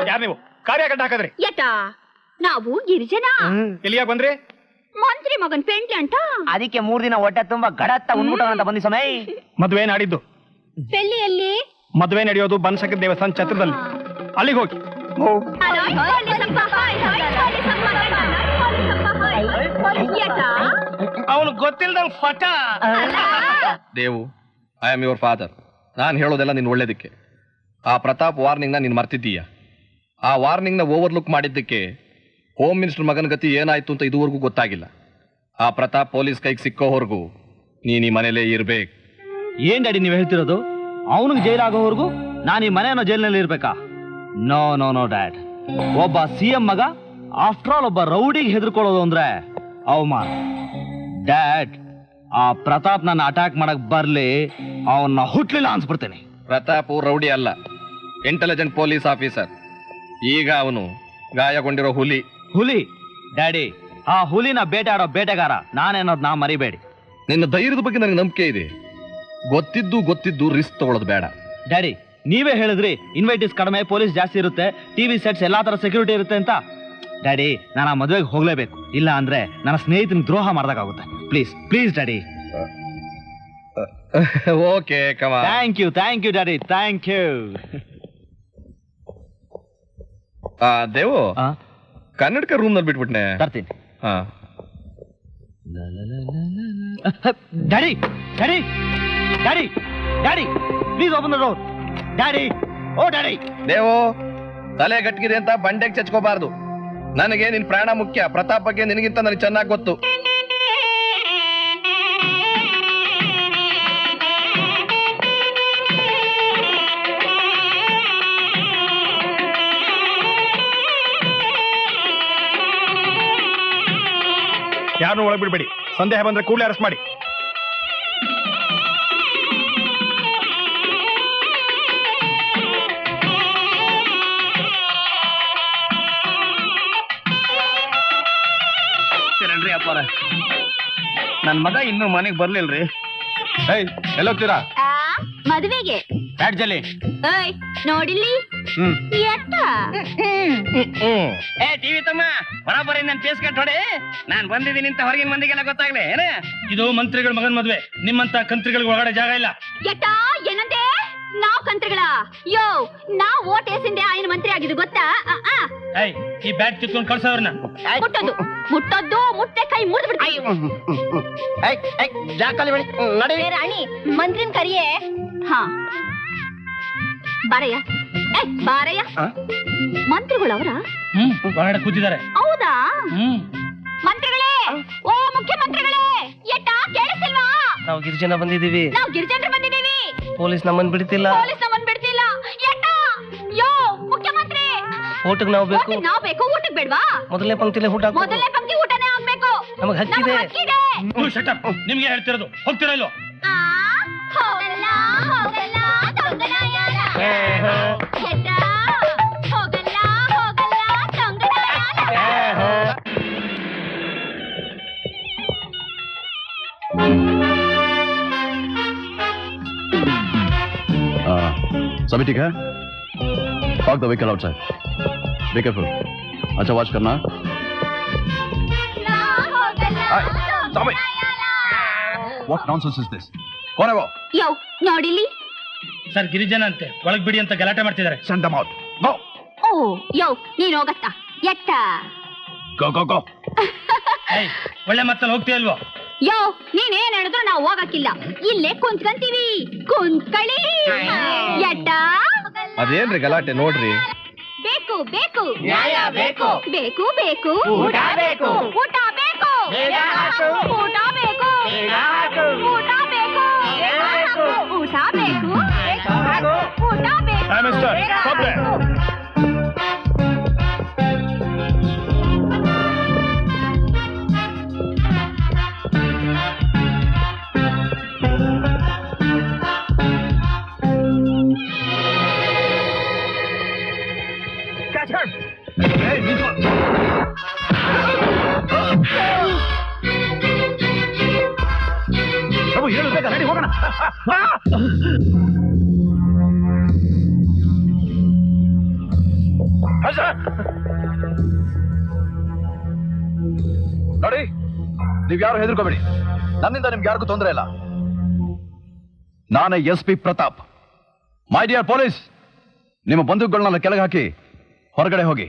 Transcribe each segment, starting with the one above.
ಯಾರು ನೀವು ಕಾರ್ಯ ಗಡ್ಡ ಹಾಕದ್ರಿ ಯಟಾ ನಾವು ಗಿರಿಜನ ಎಲ್ಲಿಯಾಗ ಬಂದ್ರಿ ಮಂತ್ರಿ ಮಗನ್ ಪೇಂಟಿ ಅಂತ ಅದಕ್ಕೆ 3 ದಿನ ಹೊಟ್ಟೆ ತುಂಬಾ ಗಡತ್ತ ಉಂಡ್ಬಿಟ್ಟ ಅಂತ ಬಂದಿ ಸಮಯ. ಮದ್ವೆ ನಾಡಿದ್ದು ಪೆಳ್ಳಿಯಲ್ಲಿ ಮದ್ವೆ ನಡೆಯೋದು ಬನಶಂಕರ ದೇವಸ್ಥಾನ ಛತ್ರದಲ್ಲಿ, ಅಲ್ಲಿಗೆ ಹೋಗಿ. ಅವನು ಗೊತ್ತಿಲ್ದಂಗ್ ಫಟ. Devu, I am your father. ನಾನು ಹೇಳೋದೆಲ್ಲ ನಿನ್ ಒಳ್ಳೇದಕ್ಕೆ. ಆ ಪ್ರತಾಪ್ ವಾರ್ನಿಂಗ್ ನ ನೀನ್ ಮರ್ತಿದ್ದೀಯ. ಆ ವಾರ್ನಿಂಗ್ ನ ಓವರ್ಲುಕ್ ಮಾಡಿದ್ದಕ್ಕೆ ಹೋಮ್ ಮಿನಿಸ್ಟರ್ ಮಗನ ಗತಿ ಏನಾಯ್ತು ಅಂತ ಇದುವರೆಗೂ ಗೊತ್ತಾಗಿಲ್ಲ. ಆ ಪ್ರತಾಪ್ ಪೊಲೀಸ್ ಕೈಗೆ ಸಿಕ್ಕೋವರೆಗೂ ನೀನ್ ಈ ಮನೇಲೇ ಇರ್ಬೇಕು. ಏನ್ ಡ್ಯಾಡಿ ನೀವ್ ಹೇಳ್ತಿರೋದು? ಅವನಿಗೆ ಜೈಲಾಗೋವರೆಗೂ ನಾನು ಈ ಮನೆಯನ್ನ ಜೈಲಿನಲ್ಲಿ ಇರ್ಬೇಕಾ? No no no dad. ಒಬ್ಬ CM ಮಗ ಆಫ್ಟರ್ ಆಲ್ ಒಬ್ಬ ರೌಡಿಗೆ ಹೆದರ್ಕೊಳ್ಳೋದು ಅಂದ್ರೆ ಅವಮಾನ. ಡ್ಯಾಡ್, ಆ ಪ್ರತಾಪ್ ನನ್ನ ಅಟ್ಯಾಕ್ ಮಾಡಕ್ ಬರ್ಲಿ, ಅವನ್ನ ಹುಟ್ಲಿಲ್ಲ ಅನ್ಸ್ಬಿಡ್ತೇನೆ. ಪ್ರತಾಪ್ ರೌಡಿ ಅಲ್ಲ, ಇಂಟೆಲಿಜೆಂಟ್ ಪೊಲೀಸ್ ಆಫೀಸರ್. ಈಗ ಅವನು ಗಾಯಗೊಂಡಿರೋ ಹುಲಿ. ಹುಲಿ? ಡ್ಯಾಡಿ, ಆ ಹುಲಿನ ಬೇಟೆಯಾಡೋ ಬೇಟೆಗಾರ ನಾನೇನೋದ್ ನಾ ಮರಿಬೇಡಿ. ನಿನ್ನ ಧೈರ್ಯದ ಬಗ್ಗೆ ನನಗೆ ನಂಬಿಕೆ ಇದೆ. ಗೊತ್ತಿದ್ದು ರಿಸ್ಕ್ ತಗೊಳ್ಳೋದು ಬೇಡ. ಡ್ಯಾಡಿ, ನೀವೇ ಹೇಳಿದ್ರಿ ಇನ್ವೈಟಿಸ್ ಕಡಿಮೆ, ಪೊಲೀಸ್ ಜಾಸ್ತಿ ಇರುತ್ತೆ, ಟಿವಿ ಸೆಟ್ಸ್ ಎಲ್ಲಾ ತರ ಸೆಕ್ಯೂರಿಟಿ ಇರುತ್ತೆ ಅಂತ. ಡ್ಯಾಡಿ, ನಾನು ಆ ಮದುವೆಗೆ ಹೋಗ್ಲೇಬೇಕು, ಇಲ್ಲ ಅಂದ್ರೆ ನನ್ನ ಸ್ನೇಹಿತನಿಗೆ ದ್ರೋಹ ಮಾಡ್ದಾಗುತ್ತೆ. Please please daddy. Okay, come on. Thank you daddy, thank you. Devu, ಕನ್ನಡಕ ರೂಮ್ ನಲ್ಲಿ ಬಿಟ್ಬಿಟ್ನೆ. ತರ್ತೀನಿ. Daddy daddy daddy daddy please open the door. Daddy, oh daddy. Devu, ತಲೆ ಗಟ್ಟಿಗಿದೆ ಅಂತ ಬಂಡೆಗೆ ಚಚ್ಕೋಬಾರ್ದು. ನನಗೆ ನಿನ್ ಪ್ರಾಣ ಮುಖ್ಯ. ಪ್ರತಾಪ್ ಬಗ್ಗೆ ನಿನಗಿಂತ ನನಗೆ ಚೆನ್ನಾಗಿ ಗೊತ್ತು. ಯಾರನ್ನೂ ಒಳಗೆ ಬಿಡಬೇಡಿ. ಸಂದೇಹ ಬಂದ್ರೆ ಕೂಡಲೇ ಅರೆಸ್ಟ್ ಮಾಡಿ. ಅಪ್ಪಾರ, ನನ್ ಮಗ ಇನ್ನೂ ಮನೆಗೆ ಬರ್ಲಿಲ್ರಿ. ಎಲ್ಲೋಗ್ತೀರಾ? ಮದುವೆಗೆ. ಬ್ಯಾಡ್ಜಲ್ಲಿ ನೋಡಿಲ್ಲಿ ಎತ್ತ ಟಿವಿ ತಮ್ಮ ಬರಾಬರಿ ನನ್ ಫೇಸ್ ಕಟ್ ಹೊಡೆ. ನಾನ್ ಬಂದಿದ್ದೀನಿ ಅಂತ ಹೊರಗಿನ ಮಂದಿಗೆಲ್ಲ ಗೊತ್ತಾಗ್ಲಿ ಏನ? ಇದು ಮಂತ್ರಿಗಳ ಮಗನ್ ಮದ್ವೆ. ನಿಮ್ಮಂತ ಕಂತ್ರಿಗಳಿಗೆ ಒಳಗಡೆ ಜಾಗ ಇಲ್ಲ. ಎತ್ತ ಏನಂತೆ? ನಾವ್ ಕಂತ್ರಿಗಳ? ಯೋ, ನಾವ್ ಓಟ್ ಏಸಿಂದೆ ಆಯ್ನ ಮಂತ್ರಿ ಆಗಿದ್ದು ಗೊತ್ತಾ? ಈ ಬ್ಯಾಟ್ ಕಿತ್ಕೊಂಡು ಕಳ್ಸವ್ರನ್ನ. ಮುಟ್ಟದ್ದು ಮುಟ್ಟೆ ಕೈ ಮುರಿದು ಬಿಡ್ತೀವಿ. ರಾಣಿ, ಮಂತ್ರಿನ್ ಕರಿಯೇ. ಹಾ, ಬಾರಯ್ಯ. ಬಾರಯ್ಯ. ಮಂತ್ರಿಗಳು ಅವರ ಹೊರಗಡೆ ಕೂತಿದ್ದಾರೆ. ಹೌದಾ? ಮಂತ್ರಿಗಳೇ, ಓ ಮುಖ್ಯಮಂತ್ರಿಗಳೇ, ಎಟ್ಟ ಕೇಳಿಸ್ತಿಲ್ವಾ? ನಾವು ಗಿರಿಜನ ಬಂದಿದ್ದೀವಿ. ನಾವು ಗಿರಿಜನರು ಬಂದಿದ್ದೀವಿ. ಪೊಲೀಸ್ ನಮ್ಮನ್ ಬಿಡ್ತಿಲ್ಲ. ಎಟ್ಟ? ಯೋ ಮುಖ್ಯಮಂತ್ರಿ, ಊಟಕ್ಕೆ ನಾವು ಬೇಕು. ನಾವು ಬೇಕು, ಊಟಕ್ಕೆ ಬೇಡ್ವಾ? ಮೊದಲನೇ ಪಂಕ್ತಿಲೇ ಊಟ. ಮೊದಲನೇ ಪಂಕ್ತಿ ಊಟನೇ ಆಗ್ಬೇಕು. ನಮಗ್ ಹಕ್ಕಿದೆ. ನಿಮ್ಗೆ ಹೇಳ್ತಿರೋದು, ಹೋಗ್ತಿರೋ ಇಲ್ವೋ? ಹೋಗಲ್ಲ ಹೋಗಲ್ಲ ತಂಗನಾಯನ. ಎಟ್ಟ? ಹೋಗಲ್ಲ ಹೋಗಲ್ಲ ತಂಗನಾಯನ. सभी ठीक है? Park the vehicle outside. Be careful. अच्छा वॉच करना. What nonsense is this? कौन है वो? ಯೋ, ನೋಡಿಲ್ಲಿ. ಸರ್, ಗಿರಿಜನ ಅಂತೆ, ಒಳಗ್ ಬಿಡಿ ಅಂತ ಗಲಾಟೆ ಮಾಡ್ತಿದ್ದಾರೆ. Send them out. Go. ಓ, ಯೋ, ನೀನ್ ಹೋಗತ್ತ. ಎಟ್ಟ? Go go go. ಒಳ್ಳೆ ಮತ್ತಲ್ಲಿ ಹೋಗ್ತೀಯ ಅಲ್ವೋ? ಯೋ, ನೀನೇನ್ ಹೇಳಿದ್ರು ನಾವು ಹೋಗಕ್ಕಿಲ್ಲ. ಇಲ್ಲೇ ಕುಂತ್ಕಂತೀವಿ. ಕುಂತ್ಕಳಿ. ಎಟ್ಟ? ಅದೇನ್ರಿ ಗಲಾಟೆ? ನೋಡ್ರಿ, ಬೇಕು ಬೇಕು, ನ್ಯಾಯ ಬೇಕು. ಬೇಕು ಬೇಕು, ಊಟ ಬೇಕು. ಊಟ ಬೇಕು. ಬೇಗ ಹಾಕು. ಊಟ ಬೇಕು. ಬೇಗ ಹಾಕು. ಊಟ ಬೇಕು. ಬೇಗ ಹಾಕು. ಊಟ ಬೇಕು. ಬೇಗ ಹಾಕು. ಊಟ ಬೇಕು. Hey, mister, stop there. Catch her. Hey, Nico. ಪ್ರಭು, ಏನು ಬೇಗ ರೆಡಿ ಹೋಗೋಣ. ನೋಡಿ, ನೀವ್ಯಾರು ಹೆದರ್ಕೋಬೇಡಿ. ನನ್ನಿಂದ ನಿಮ್ಗೆ ಯಾರಿಗೂ ತೊಂದರೆ ಇಲ್ಲ. ನಾನೇ SP Pratap. My dear police, ನಿಮ್ಮ ಬಂದೂಕುಗಳನ್ನ ಕೆಳಗೆ ಹಾಕಿ ಹೊರಗಡೆ ಹೋಗಿ.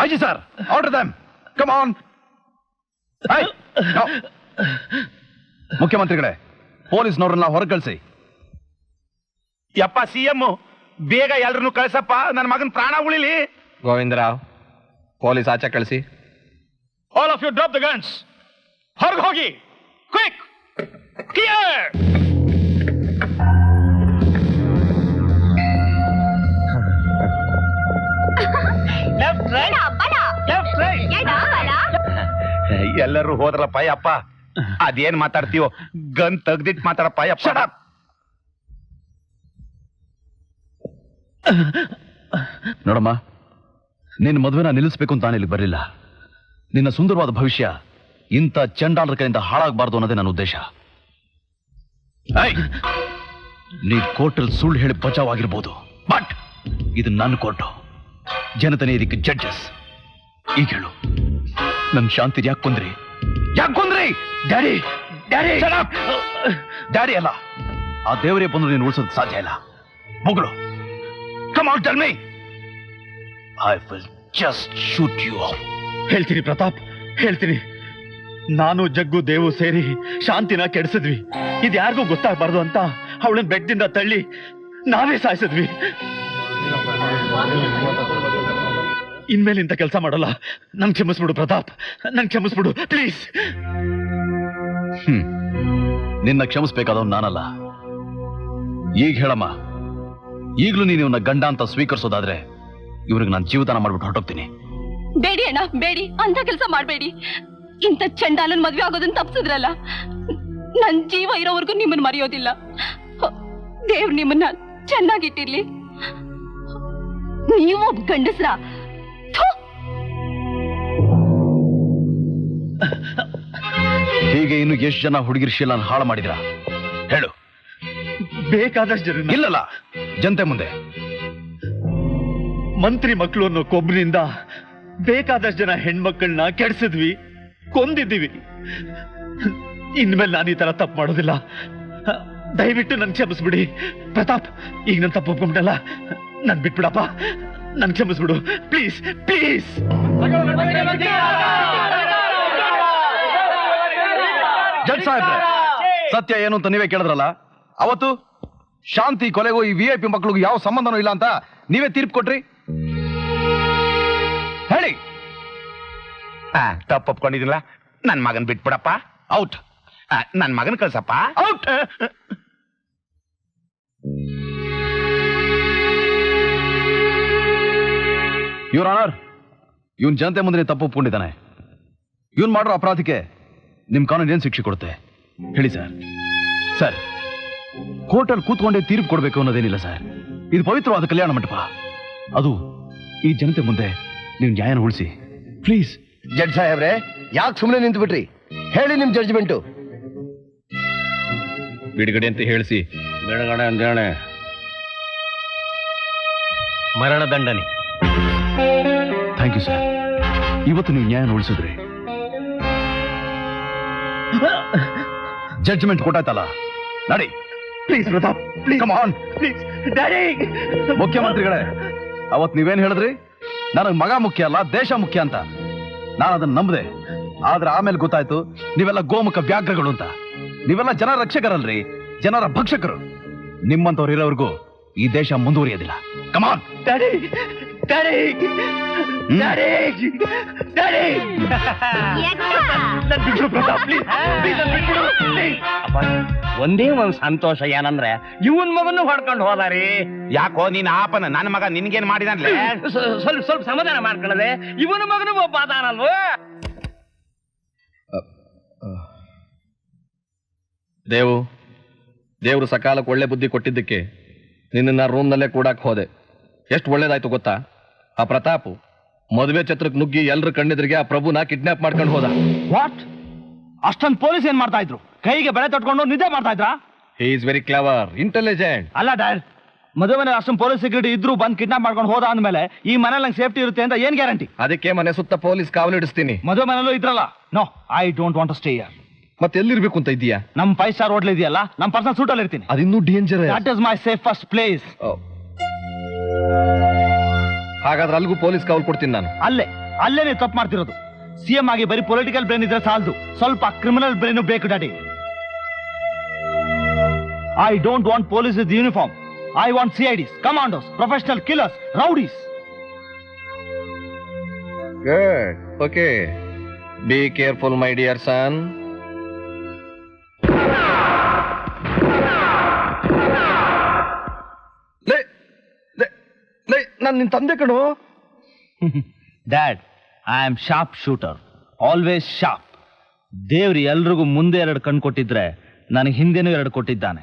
IG sir, order dum. Come on. ಮುಖ್ಯಮಂತ್ರಿಗಳೇ, ಪೊಲೀಸ್ನವ್ರನ್ನ ಹೊರಗೆ ಕಳಿಸಿ. ಯಪ್ಪ CM, ಬೇಗ ಎಲ್ರನ್ನು ಕಳ್ಸಪ್ಪ, ನನ್ನ ಮಗನ ಪ್ರಾಣ ಉಳಿಲಿ. ಗೋವಿಂದರಾವ್, ಪೊಲೀಸ್ ಆಚೆ ಕಳಿಸಿ. All of you drop the guns. ಹೊರಗೆ ಹೋಗಿ, ಕ್ವಿಕ್, ಕ್ಲಿಯರ್. ಎಲ್ಲರೂ ಹೋದ್ರಪ್ಪ ಯಪ್ಪ. ಅದೇನ್ ಮಾತಾಡ್ತೀವೋ, ಗನ್ ತೆಗ್ದಿಟ್ ಮಾತಾಡಪ್ಪ ಯಪ್ಪ. ನೋಡಮ್ಮ, ನಿನ್ನ ಮದುವೆನ ನಿಲ್ಲಿಸ್ಬೇಕು ಅಂತ ನಾನು ಇಲ್ಲಿ ಬರಲಿಲ್ಲ. ನಿನ್ನ ಸುಂದರವಾದ ಭವಿಷ್ಯ ಇಂಥ ಚಂಡಾಲರ ಕೈಯಿಂದ ಹಾಳಾಗಬಾರ್ದು ಅನ್ನೋದೇ ನನ್ನ ಉದ್ದೇಶ. ನೀ ಕೋರ್ಟಲ್ಲಿ ಸುಳ್ಳು ಹೇಳಿ ಬಚಾವಾಗಿರ್ಬೋದು, ಬಟ್ ಇದು ನನ್ನ ಕೋರ್ಟು. ಜನತನೇ ಇದಕ್ಕೆ ಜಡ್ಜಸ್. ಈಗ ಹೇಳು, ನನ್ನ ಶಾಂತಿ ಯಾಕೆ ಕೊಂದ್ರಿ? ಡ್ಯಾಡಿ, ಡ್ಯಾಡಿ, ಡ್ಯಾಡಿ ಅಲ್ಲ, ಆ ದೇವರೇ ಬಂದು ನೀನು ಉಳಿಸೋದಕ್ಕೆ ಸಾಧ್ಯ ಇಲ್ಲ. ಮುಗಳು. Come on, tell me. I will just shoot you off. ಹೇಳ್ತೀನಿ ಪ್ರತಾಪ್, ಹೇಳ್ತೀನಿ. ನಾನು ಜಗ್ಗು ದೇವು ಸೇರಿ ಶಾಂತಿನ ಕೆಡಿಸಿದ್ವಿ. ಇದು ಯಾರಿಗೂ ಗೊತ್ತಾಗಬಾರ್ದು ಅಂತ ಅವಳನ್ನ ಬೆಟ್ಟದಿಂದ ತಳ್ಳಿ ನಾವೇ ಸಾಯಿಸಿದ್ವಿ. ಇನ್ಮೇಲೆ ಇಂಥ ಕೆಲಸ ಮಾಡಲ್ಲ. ನನ್ ಕ್ಷಮಿಸ್ಬಿಡು ಪ್ರತಾಪ್, ನನ್ ಕ್ಷಮಿಸ್ಬಿಡು ಪ್ಲೀಸ್. ನಿನ್ನ ಕ್ಷಮಿಸ್ಬೇಕಾದವ್ ನಾನಲ್ಲ. ಈಗ ಹೇಳಮ್ಮ, ಈಗಲೂ ನೀನು ಇವನ್ನ ಗಂಡ ಅಂತ ಸ್ವೀಕರಿಸೋದಾದ್ರೆ ಇವ್ರಿಗೆ ನಾನು ಜೀವದಾನ ಮಾಡ್ಬಿಟ್ಟು ಹೊರಟೋಗ್ತೀನಿ. ಬೇಡಿ ಅಣ್ಣ, ಬೇಡಿ, ಅಂತ ಕೆಲಸ ಮಾಡಬೇಡಿ. ಇಂಥ ಚಂಡಾಲನ್ ಮದ್ವೆ ಆಗೋದನ್ನ ತಪ್ಪಿಸಿದ್ರಲ್ಲ, ನನ್ ಜೀವ ಇರೋವರೆಗೂ ನಿಮ್ಮನ್ನ ಮರೆಯೋದಿಲ್ಲ. ದೇವ್ರು ನಿಮ್ಮನ್ನ ಚೆನ್ನಾಗಿಟ್ಟಿರ್ಲಿ. ನೀವು ಗಂಡಸ್ರ. ಹೀಗೆ ಇನ್ನು ಎಷ್ಟು ಜನ ಹುಡುಗಿರ್ ಶೀಲನ ಹಾಳು ಮಾಡಿದ್ರ ಹೇಳು? ಬೇಕಾದಷ್ಟು ಜನ. ಇಲ್ಲಲ್ಲ, ಜನತೆ ಮುಂದೆ. ಮಂತ್ರಿ ಮಕ್ಕಳು ಅನ್ನೋ ಕೊಬ್ಬಿನಿಂದ ಬೇಕಾದಷ್ಟು ಜನ ಹೆಣ್ಮಕ್ಕಳನ್ನ ಕೆಡಿಸಿದ್ವಿ, ಕೊಂದಿದ್ದೀವಿ. ಇನ್ಮೇಲೆ ನಾನು ಈ ತರ ತಪ್ಪು ಮಾಡೋದಿಲ್ಲ. ದಯವಿಟ್ಟು ನನ್ ಕ್ಷಮಿಸ್ಬಿಡಿ ಪ್ರತಾಪ್. ಈಗ ನನ್ ತಪ್ಪು ಒಪ್ಕೊಂಡಲ್ಲ, ನನ್ ಬಿಟ್ಬಿಡಪ್ಪ, ನನ್ ಕ್ಷಮಿಸ್ಬಿಡು ಪ್ಲೀಸ್, ಪ್ಲೀಸ್. ಜಡ್ಜ್ ಸಾಹೇಬ್ರೆ, ಸತ್ಯ ಏನು ಅಂತ ನೀವೇ ಕೇಳಿದ್ರಲ್ಲ. ಅವತ್ತು ಶಾಂತಿ ಕೊಲೆಗೂ ಈ VIP ಮಕ್ಕಳಿಗೂ ಯಾವ ಸಂಬಂಧನೂ ಇಲ್ಲ ಅಂತ ನೀವೇ ತೀರ್ಪು ಕೊಟ್ರಿ. ಹೇಳಿ. ತಪ್ಪು ಒಪ್ಕೊಂಡಿದಿಲ್ಲ. ನನ್ ಮಗನ್ ಬಿಟ್ಬಿಡಪ್ಪ. ಔಟ್. ನನ್ ಮಗನ್ ಕಳ್ಸಪ್ಪ. ಔಟ್. ಯುವರ್ ಆನರ್, ಇವನ್ ಜನತೆ ಮುಂದೆ ತಪ್ಪು ಒಪ್ಕೊಂಡಿದ್ದಾನೆ. ಇವನ್ ಮಾಡೋ ಅಪರಾಧಕ್ಕೆ ನಿಮ್ ಕಾನೂನು ಏನ್ ಶಿಕ್ಷೆ ಕೊಡುತ್ತೆ ಹೇಳಿ ಸರ್? ಸರ್, ಕೋರ್ಟಲ್ಲಿ ಕೂತ್ಕೊಂಡೇ ತೀರ್ಪು ಕೊಡ್ಬೇಕು ಅನ್ನೋದೇನಿಲ್ಲ ಸರ್. ಇದು ಪವಿತ್ರವಾದ ಕಲ್ಯಾಣ ಮಂಟಪ. ಅದು ಈ ಜನತೆ ಮುಂದೆ ನೀವು ನ್ಯಾಯನ ಉಳಿಸಿ ಪ್ಲೀಸ್. ಜಡ್ಜ್ ಸಾಹೇಬ್ರೆ, ಯಾಕೆ ಸುಮ್ಮನೆ ನಿಂತು ಬಿಟ್ರಿ? ಹೇಳಿ ನಿಮ್ ಜಡ್ಜ್ಮೆಂಟು. ಬಿಡುಗಡೆ ಅಂತ ಹೇಳಿಸಿ. ಬಿಡುಗಡೆ ಅಂತ ಹೇಳಿ ಮರಣದಂಡನೆ. Thank you sir. ಇವತ್ತು ನೀವು ನ್ಯಾಯನ ಉಳಿಸಿದ್ರಿ. ಜಡ್ಜ್ಮೆಂಟ್ ಕೊಟ್ಟಾಯ್ತಲ್ಲ, ನಡಿ. Please Pratap, please. Come on, please daddy. ಮುಖ್ಯಮಂತ್ರಿಗಳೇ, ಅವತ್ ನೀವೇನ್ ಹೇಳಿದ್ರಿ? ನನಗ್ ಮಗ ಮುಖ್ಯ ಅಲ್ಲ, ದೇಶ ಮುಖ್ಯ ಅಂತ. ನಾನು ಅದನ್ನ ನಂಬದೆ. ಆದ್ರೆ ಆಮೇಲೆ ಗೊತ್ತಾಯ್ತು ನೀವೆಲ್ಲ ಗೋಮುಖ ವ್ಯಾಘ್ರಗಳು ಅಂತ. ನೀವೆಲ್ಲ ಜನರ ರಕ್ಷಕರಲ್ರಿ, ಜನರ ಭಕ್ಷಕರು. ನಿಮ್ಮಂತವ್ರು ಇರೋವರೆಗೂ ಈ ದೇಶ ಮುಂದುವರಿಯೋದಿಲ್ಲ. Come on. Daddy, daddy, daddy, daddy. ನನ್ ಬಿಟ್ಬಿಡು ಪ್ರತಾಪ್, ಪ್ಲೀಸ್, ಪ್ಲೀಸ್, ನನ್ ಬಿಟ್ಬಿಡು, ಪ್ಲೀಸ್. ಒಂದೇ ಒಂದ್ ಸಂತೋಷ ಏನಂದ್ರೆ ಇವನ್ ಮಗನ್ನು ಹೊಡ್ಕೊಂಡು ಹೋದಾರಿ. ಯಾಕೋ ನೀನ್ ಆಪನ ನನ್ನ ಮಗ ನಿನ್ಗೇನ್ ಮಾಡಿದಾನ್ಲೆ? ಸ್ವಲ್ಪ ಸ್ವಲ್ಪ ಸಮಾಧಾನ ಮಾಡ್ಕೊಳ್ಳದೆ. ಇವನ ಮಗನು ಒಬ್ಬ ಅದಾನಲ್ವ. ದೇವ್ರು ಸಕಾಲಕ್ಕೆ ಒಳ್ಳೆ ಬುದ್ಧಿ ಕೊಟ್ಟಿದ್ದಕ್ಕೆ ನಿನ್ನ ರೂಮ್ನಲ್ಲೇ ಕೂಡಕ್ ಹೋದೆ. ಎಷ್ಟು ಒಳ್ಳೇದಾಯ್ತು ಗೊತ್ತಾ? ಆ ಪ್ರತಾಪ್ ಮದುವೆ ಛತ್ರಕ್ಕೆ ನುಗ್ಗಿ ಎಲ್ರ ಕಣ್ಣಿದ್ರಿಗೆ ಆ ಪ್ರಭುನ ಕಿಡ್ನಾಪ್ ಮಾಡ್ಕೊಂಡು ಹೋದ. ವಾಟ್? ಅಷ್ಟೊಂದು ಪೊಲೀಸ್ ಏನ್ ಮಾಡ್ತಾ ಇದ್ರು? ಕೈಗೆ ಬೆಳೆ ತಟ್ಕೊಂಡು ನಿದ್ದೆ ಮಾಡ್ತಾ ಇದ್ರಾ? He is very clever, intelligent. ಅಲ್ಲ ಡ್ಯಾಡ್, ಮದುವೆ ಮನೆ ಅಷ್ಟೊಂದು ಪೊಲೀಸ್ ಸೆಕ್ಯೂರಿಟಿ ಇದ್ರು ಬಂದು ಕಿಡ್ನಾಪ್ ಮಾಡ್ಕೊಂಡು ಹೋದ ಅಂದ್ಮೇಲೆ ಈ ಮನೇಲಿ ನಂಗೆ ಸೇಫ್ಟಿ ಇರುತ್ತೆ ಅಂತ ಏನ್ ಗ್ಯಾರಂಟಿ? ಅದಕ್ಕೆ ಮನೆ ಸುತ್ತ ಪೊಲೀಸ್ ಕಾವಲಿಡಿಸ್ತೀನಿ. ಮದುವೆ ಮನೇಲೂ ಇದ್ರಲ್ಲ. No, I don't want to stay here. ಮತ್ತೆ ಎಲ್ಲಿರ್ಬೇಕು ಅಂತ ಇದೀಯಾ? ನಮ್ 5 ಸ್ಟಾರ್ ಹೋಟ್ಲ್ ಇದೆಯಲ್ಲ, ನಮ್ ಪರ್ಸನಲ್ ಸೂಟ್ ಅಲ್ಲಿ ಇರ್ತೀನಿ. ಅದಿನ್ನೂ danger. That is my safest place. ಹಾಗಾದ್ರೆ ಅಲ್ಲಿಗೂ ಪೊಲೀಸ್ ಕಾವಲ್ ಕೊಡ್ತೀನಿ ನಾನು. ಅಲ್ಲೇ ನೀವು ತಪ್ಪು ಮಾಡ್ತಿರೋದು. ಸಿಎಂ ಆಗಿ ಬರೀ ಪೊಲಿಟಿಕಲ್ ಬ್ರೈನ್ ಇದ್ರೆ ಸಾಲದು, ಸ್ವಲ್ಪ ಕ್ರಿಮಿನಲ್ ಬ್ರೈನ್ ಬೇಕು daddy. I don't want police with uniform. I want CIDs, commandos, professional killers, rowdies. Good. Okay, be careful my dear ಸನ್. ನಾನು ನಿನ್ ತಂದೆ ಕಣೋ. Dad, I am sharp shooter, always sharp. ದೇವ್ರು ಎಲ್ರಿಗೂ ಮುಂದೆ 2 ಕಣ್ಣು ಕೊಟ್ಟಿದ್ರೆ ನನಗೆ ಹಿಂದೆನೂ 2 ಕೊಟ್ಟಿದ್ದಾನೆ.